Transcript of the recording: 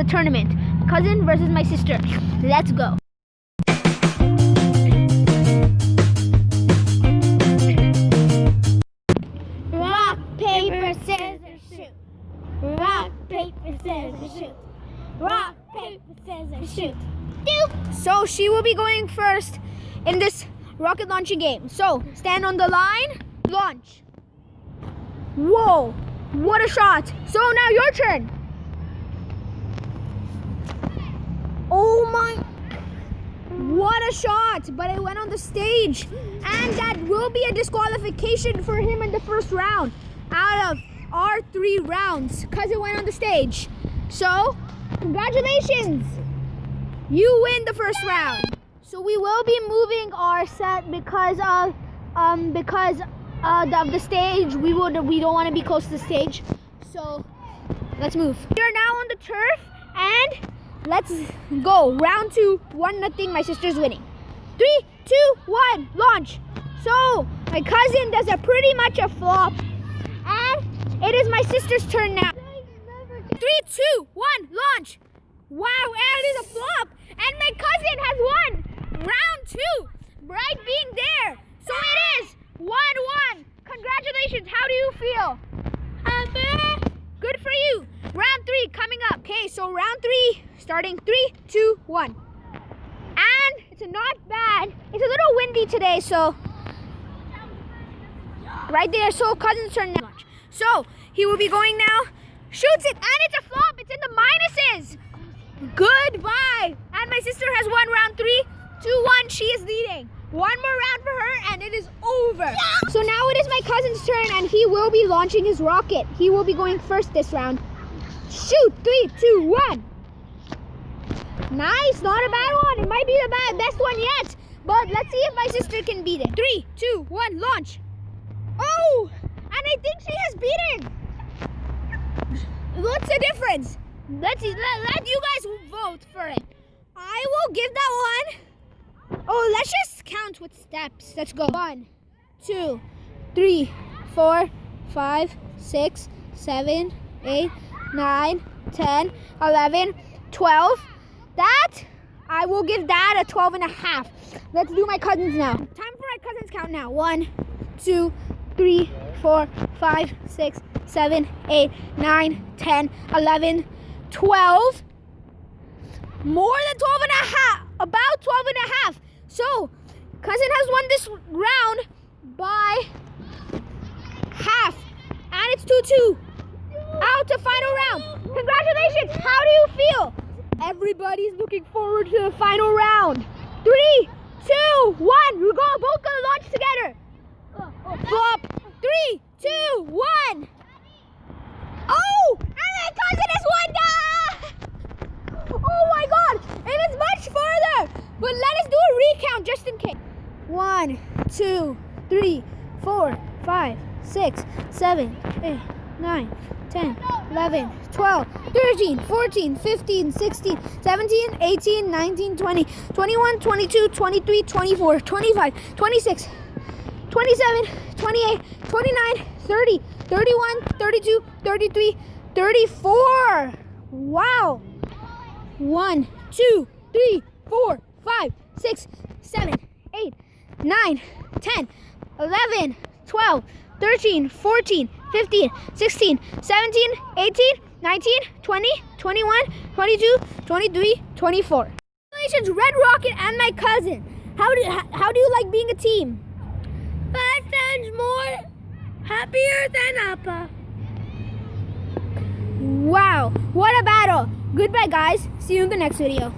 the tournament. Cousin versus my sister. Let's go. Rock, paper, scissors, shoot. Rock, paper, scissors, shoot. Rock, paper, scissors, shoot. So she will be going first in this rocket launching game. So stand on the line, launch. Whoa, what a shot. So now your turn. Oh my, what a shot. But it went on the stage. And that will be a disqualification for him in the first round out of our 3 rounds because it went on the stage. So congratulations. You win the first round. So we will be moving our set because of the stage. We don't want to be close to the stage. So let's move. We're now on the turf and let's go. Round 2, 1-0. My sister's winning. 3, 2, 1, launch. So my cousin does pretty much a flop. And it is my sister's turn now. 3, 2, 1, launch. Wow, and it is a flop. And my cousin has won round 2 right being there. So it is 1-1. Congratulations. How do you feel? Happy. Good for you. Round 3 coming up. Okay, so round 3 starting 3, 2, 1. And it's not bad. It's a little windy today, so right there. So cousin's turn now. So he will be going now. Shoots it, and it's a flop. It's in the minuses. Goodbye. And my sister has won round 3, 2-1. She is leading. One more round for her, and it is over. Yeah. So now it is my cousin's turn, and he will be launching his rocket. He will be going first this round. Shoot, 3, 2, 1. Nice, not a bad one. It might be the best one yet. But let's see if my sister can beat it. 3, 2, 1, launch. Oh, and I think she has beaten. What's the difference? Let you guys vote for it. I will give that one. Oh, let's just count with steps. Let's go. 1, 2, 3, 4, 5, 6, 7, 8, 9, 10, 11, 12. That, I will give that a 12.5. Let's do my cousins now. Time for my cousins count now. 1, 2, 3, 4, 5, 6, 7, 8, 9, 10, 11, 12. More than 12.5. About 12.5. So, cousin has won this round by half. And it's 2-2. Out to final round. Congratulations. How do you feel? Everybody's looking forward to the final round. 3, 2, 1. We're going both gonna launch together. Flop. 3, 2, 1. Oh! And my cousin has won that! Oh my god! It is much further! But let us do a recount just in case. 1, 2, 3, 4, 5, 6, 7, 8, 9, 10, 11, 12, 13, 14, 15, 16, 17, 18, 19, 20, 21, 22, 23, 24, 25, 26, 27, 28, 29, 30, 31, 32, 33, 34. Wow. 1, 2, 3, 4, 5, 6, 7, 8, 9, 10, 11, 12, 13, 14, 15, 16, 17, 18, 19, 20, 21, 22, 23, 24. Congratulations, Red Rocket and my cousin. How do you like being a team? 5 times more happier than Appa. Wow, what a battle. Goodbye, guys. See you in the next video.